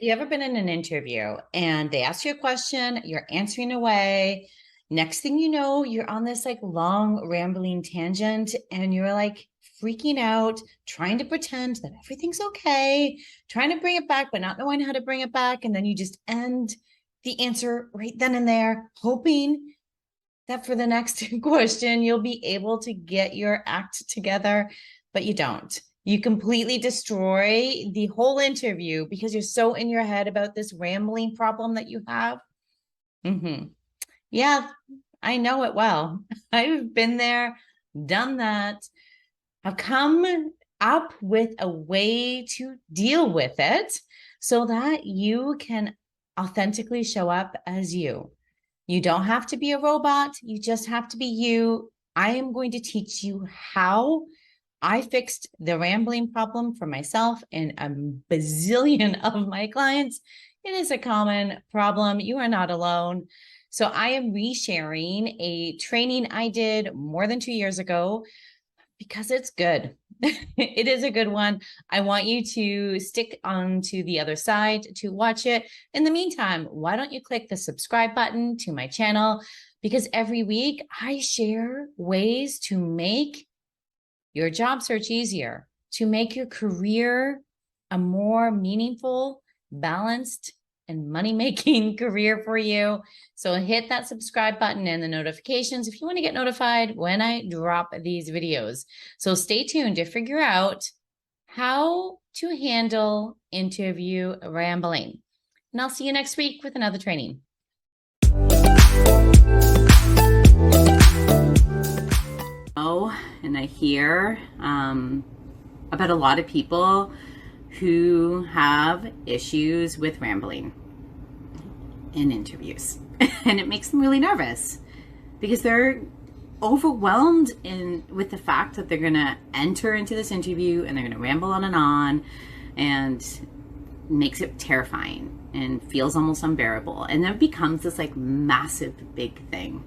Have you ever been in an interview and they ask you a question, you're answering away. Next thing you know, you're on this like long rambling tangent and you're like freaking out, trying to pretend that everything's okay, trying to bring it back, but not knowing how to bring it back. And then you just end the answer right then and there, hoping that for the next question, you'll be able to get your act together, but you don't. You completely destroy the whole interview because you're so in your head about this rambling problem that you have. Mm-hmm. Yeah, I know it well. I've been there, done that. I've come up with a way to deal with it so that you can authentically show up as you. You don't have to be a robot. You just have to be you. I am going to teach you how I fixed the rambling problem for myself and a bazillion of my clients. It is a common problem. You are not alone. So I am resharing a training I did more than 2 years ago because it's good. It is a good one. I want you to stick on to the other side to watch it. In the meantime, why don't you click the subscribe button to my channel? Because every week I share ways to make your job search easier, to make your career a more meaningful, balanced, and money-making career for you. So hit that subscribe button and the notifications if you want to get notified when I drop these videos. So stay tuned to figure out how to handle interview rambling. And I'll see you next week with another training. Oh, and I hear about a lot of people who have issues with rambling in interviews. And it makes them really nervous because they're overwhelmed with the fact that they're going to enter into this interview and they're going to ramble on and makes it terrifying and feels almost unbearable. And then it becomes this like massive big thing.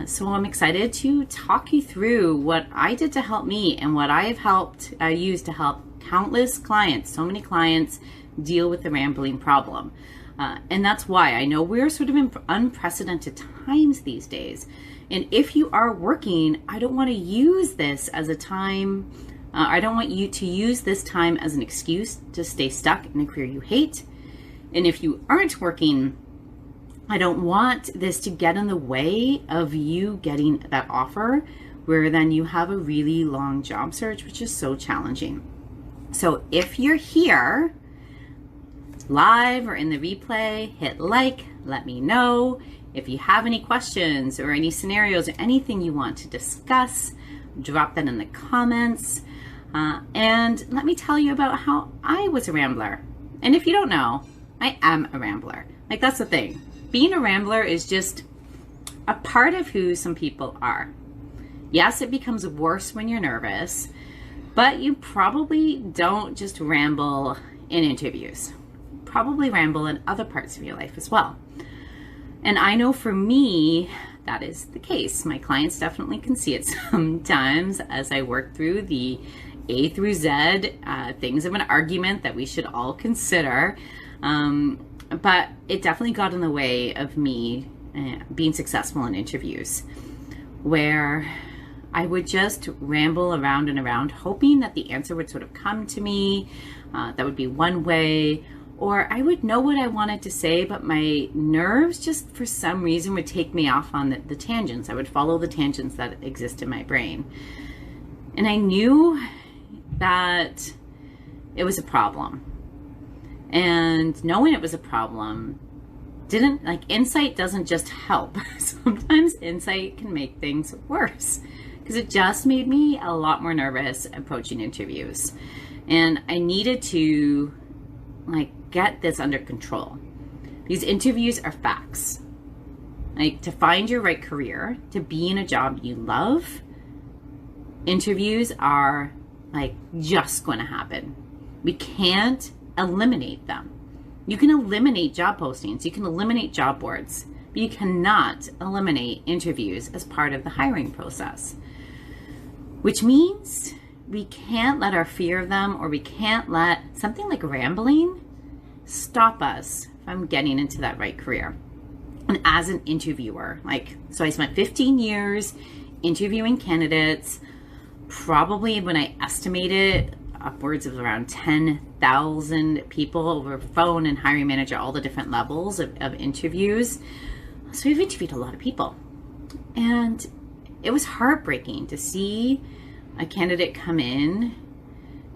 So I'm excited to talk you through what I did to help me and what I have used to help countless clients, so many clients, deal with the rambling problem. And that's why I know we're sort of in unprecedented times these days. And if you are working, I don't want to use this as a time, I don't want you to use this time as an excuse to stay stuck in a career you hate. And if you aren't working, I don't want this to get in the way of you getting that offer where then you have a really long job search, which is so challenging. So if you're here live or in the replay, hit like, let me know. If you have any questions or any scenarios or anything you want to discuss, drop that in the comments. And let me tell you about how I was a rambler. And if you don't know, I am a rambler. Like, that's the thing. Being a rambler is just a part of who some people are. Yes, it becomes worse when you're nervous, but you probably don't just ramble in interviews. Probably ramble in other parts of your life as well. And I know for me, that is the case. My clients definitely can see it sometimes as I work through the A through Z things of an argument that we should all consider. But it definitely got in the way of me being successful in interviews, where I would just ramble around and around, hoping that the answer would sort of come to me. That would be one way. Or I would know what I wanted to say, but my nerves just for some reason would take me off on the tangents. I would follow the tangents that exist in my brain. And I knew that it was a problem. And knowing it was a problem insight doesn't just help. Sometimes insight can make things worse because it just made me a lot more nervous approaching interviews. And I needed to get this under control. These interviews are facts. To find your right career, to be in a job you love, interviews are just going to happen. We can't eliminate them. You can eliminate job postings, you can eliminate job boards, but you cannot eliminate interviews as part of the hiring process, which means we can't let our fear of them, or we can't let something like rambling stop us from getting into that right career. And as an interviewer, so I spent 15 years interviewing candidates, probably when I estimated upwards of around 10,000 people over phone and hiring manager, all the different levels of interviews. So we've interviewed a lot of people. And it was heartbreaking to see a candidate come in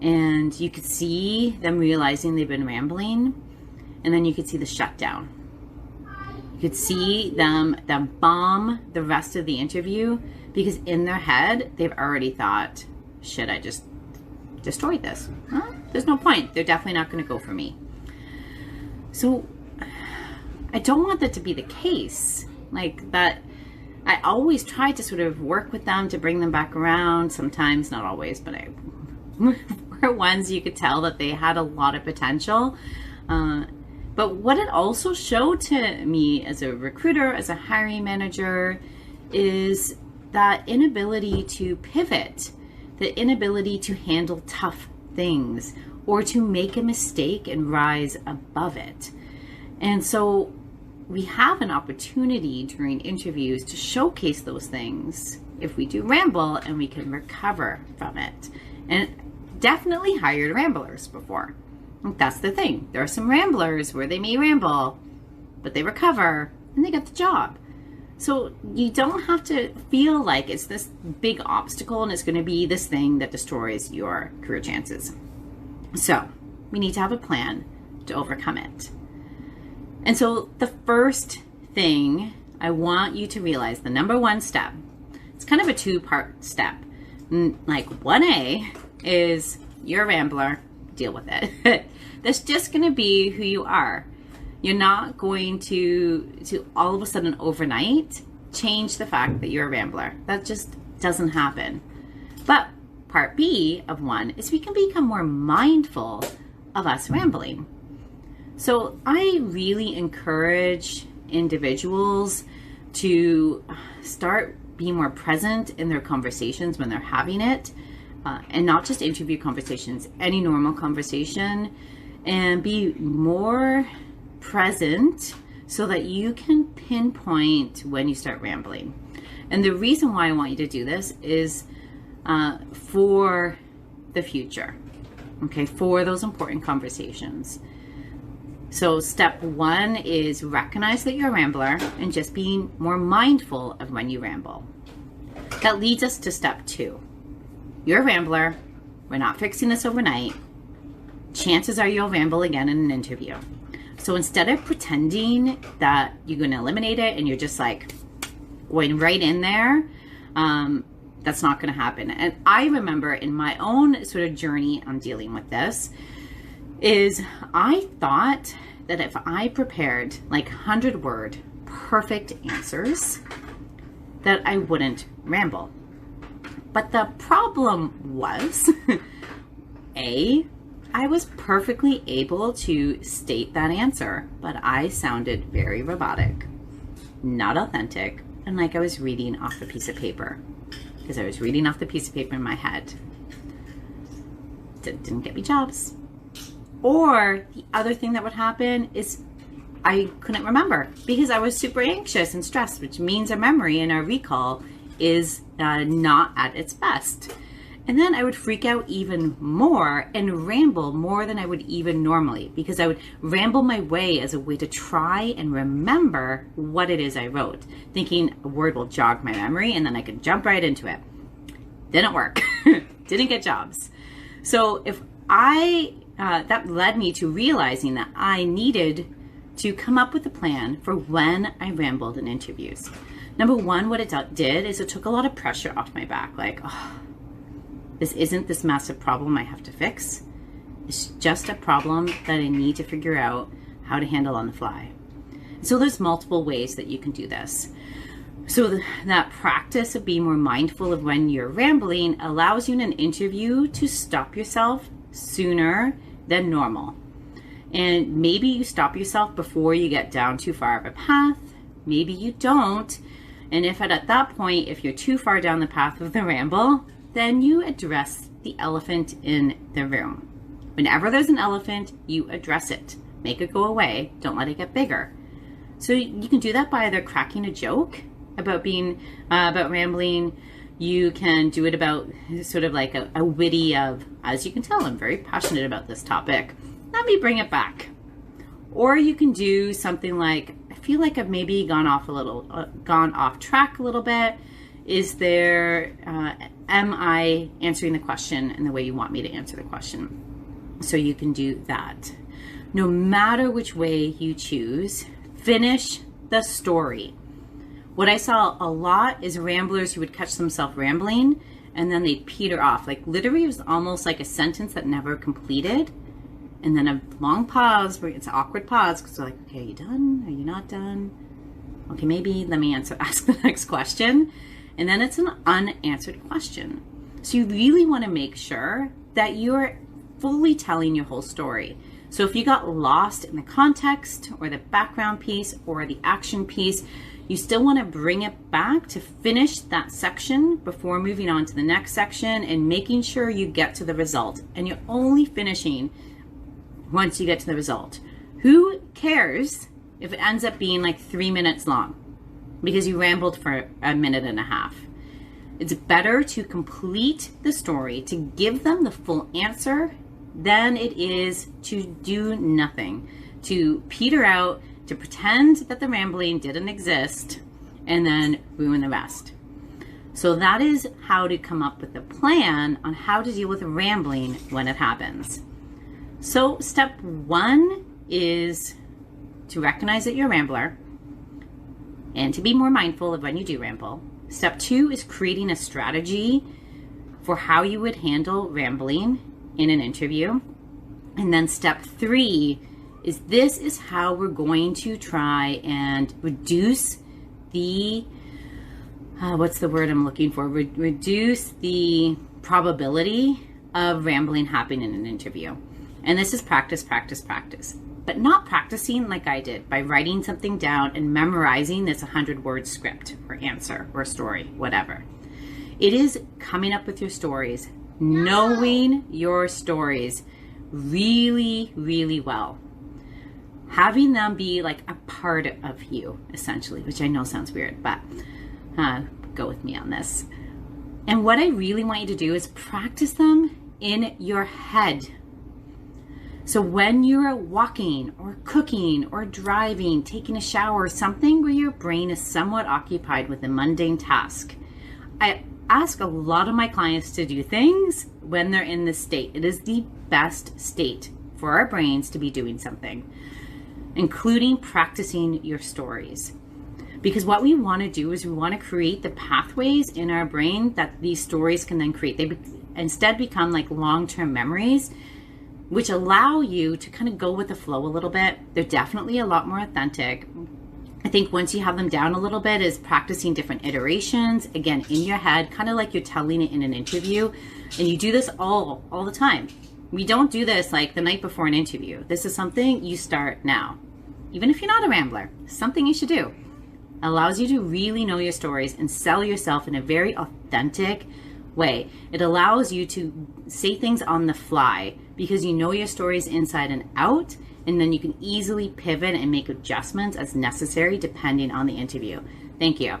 and you could see them realizing they've been rambling, and then you could see the shutdown. You could see them bomb the rest of the interview because in their head, they've already thought, shit, I just destroyed this. Well, there's no point. They're definitely not going to go for me. So I don't want that to be the case. That I always try to sort of work with them to bring them back around. Sometimes, not always, but for ones you could tell that they had a lot of potential. But what it also showed to me as a recruiter, as a hiring manager, is that inability to pivot, the inability to handle tough things or to make a mistake and rise above it. And so we have an opportunity during interviews to showcase those things if we do ramble, and we can recover from it. And definitely hired ramblers before. That's the thing. There are some ramblers where they may ramble, but they recover and they get the job. So you don't have to feel like it's this big obstacle and it's going to be this thing that destroys your career chances. So we need to have a plan to overcome it. And so the first thing I want you to realize, the number one step, it's kind of a two-part step. 1A is you're a rambler, deal with it. That's just going to be who you are. You're not going to all of a sudden overnight change the fact that you're a rambler. That just doesn't happen. But part B of one is we can become more mindful of us rambling. So I really encourage individuals to start being more present in their conversations when they're having it, and not just interview conversations, any normal conversation, and be more present so that you can pinpoint when you start rambling. And the reason why I want you to do this is for the future, okay, for those important conversations. So step one is recognize that you're a rambler and just being more mindful of when you ramble. That leads us to step two. You're a rambler. We're not fixing this overnight. Chances are you'll ramble again in an interview. So instead of pretending that you're going to eliminate it and you're just going right in there, that's not going to happen. And I remember in my own sort of journey on dealing with this is I thought that if I prepared 100-word perfect answers, that I wouldn't ramble. But the problem was, I was perfectly able to state that answer, but I sounded very robotic, not authentic, and like I was reading off a piece of paper, because I was reading off the piece of paper in my head. Didn't get me jobs. Or the other thing that would happen is I couldn't remember because I was super anxious and stressed, which means our memory and our recall is not at its best. And then I would freak out even more and ramble more than I would even normally, because I would ramble my way as a way to try and remember what it is I wrote, thinking a word will jog my memory and then I could jump right into it. Didn't work. Didn't get jobs. So that led me to realizing that I needed to come up with a plan for when I rambled in interviews. Number one, what it did is it took a lot of pressure off my back. This isn't this massive problem I have to fix. It's just a problem that I need to figure out how to handle on the fly. So there's multiple ways that you can do this. So that practice of being more mindful of when you're rambling allows you in an interview to stop yourself sooner than normal. And maybe you stop yourself before you get down too far of a path. Maybe you don't. And if at that point, if you're too far down the path of the ramble, then you address the elephant in the room. Whenever there's an elephant, you address it. make it go away. Don't let it get bigger. So you can do that by either cracking a joke about being, about rambling. You can do it about sort of like a witty of, as you can tell, I'm very passionate about this topic. Let me bring it back. Or you can do something like, I feel like I've maybe gone off track a little bit. Is there, am I answering the question in the way you want me to answer the question? So you can do that. No matter which way you choose, finish the story. What I saw a lot is ramblers who would catch themselves rambling and then they'd peter off. Like literally it was almost like a sentence that never completed. And then a long pause where it's an awkward pause because they're like, okay, are you done? Are you not done? Okay, maybe let me ask the next question. And then it's an unanswered question. So you really want to make sure that you're fully telling your whole story. So if you got lost in the context or the background piece or the action piece, you still want to bring it back to finish that section before moving on to the next section and making sure you get to the result. And you're only finishing once you get to the result. Who cares if it ends up being like 3 minutes long because you rambled for a minute and a half? It's better to complete the story, to give them the full answer, than it is to do nothing, to peter out, to pretend that the rambling didn't exist, and then ruin the rest. So that is how to come up with a plan on how to deal with rambling when it happens. So step 1 is to recognize that you're a rambler and to be more mindful of when you do ramble. Step 2 is creating a strategy for how you would handle rambling in an interview. And then step 3 is this is how we're going to try and reduce the, what's the word I'm looking for? Reduce the probability of rambling happening in an interview. And this is practice, practice, practice. But not practicing like I did by writing something down and memorizing this 100-word script or answer or story, whatever. It is coming up with your stories, knowing your stories really, really well. Having them be like a part of you, essentially, which I know sounds weird, but go with me on this. And what I really want you to do is practice them in your head. So when you're walking or cooking or driving, taking a shower, something where your brain is somewhat occupied with a mundane task, I ask a lot of my clients to do things when they're in this state. It is the best state for our brains to be doing something, including practicing your stories. Because what we want to do is we want to create the pathways in our brain that these stories can then create. They instead become like long-term memories, which allow you to kind of go with the flow a little bit. They're definitely a lot more authentic. I think once you have them down a little bit is practicing different iterations, again, in your head, kind of like you're telling it in an interview. And you do this all the time. We don't do this like the night before an interview. This is something you start now. Even if you're not a rambler, something you should do. Allows you to really know your stories and sell yourself in a very authentic way. It allows you to say things on the fly because you know your stories inside and out, and then you can easily pivot and make adjustments as necessary depending on the interview. Thank you.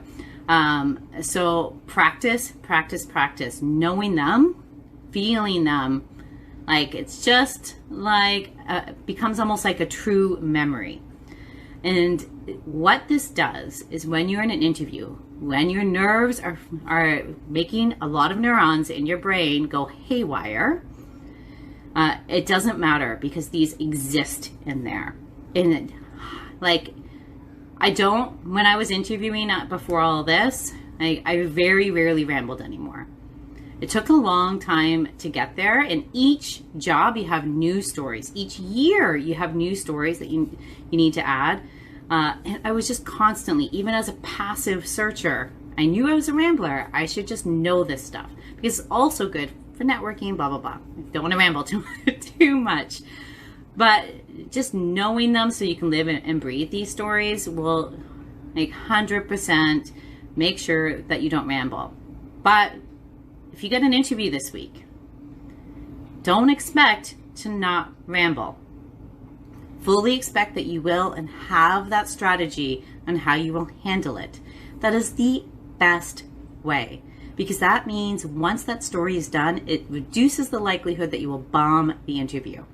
So practice, practice, practice. Knowing them, feeling them, like it's just like, becomes almost like a true memory. And what this does is when you're in an interview, when your nerves are making a lot of neurons in your brain go haywire, it doesn't matter because these exist in there. And like, when I was interviewing before all this, I very rarely rambled anymore. It took a long time to get there. And each job you have new stories. Each year you have new stories that you need to add. And I was just constantly, even as a passive searcher, I knew I was a rambler. I should just know this stuff because it's also good for networking, blah, blah, blah. Don't want to ramble too much. But just knowing them so you can live and breathe these stories will like 100% make sure that you don't ramble. But if you get an interview this week, don't expect to not ramble. Fully expect that you will and have that strategy on how you will handle it. That is the best way, because that means once that story is done, it reduces the likelihood that you will bomb the interview,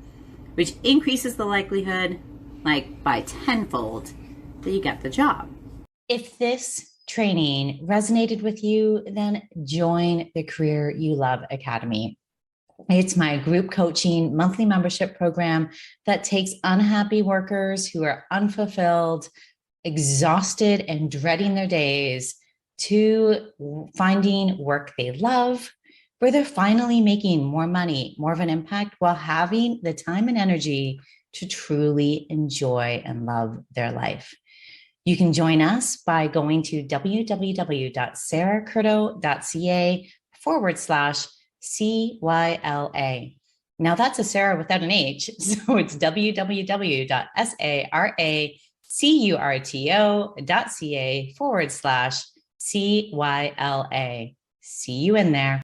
which increases the likelihood, like by tenfold, that you get the job. If this training resonated with you, then join the Career You Love Academy. It's my group coaching monthly membership program that takes unhappy workers who are unfulfilled, exhausted, and dreading their days to finding work they love, where they're finally making more money, more of an impact, while having the time and energy to truly enjoy and love their life. You can join us by going to www.sarahcurto.ca/CYLA. Now that's a Sarah without an H. So it's www.saracurto.ca/CYLA. See you in there.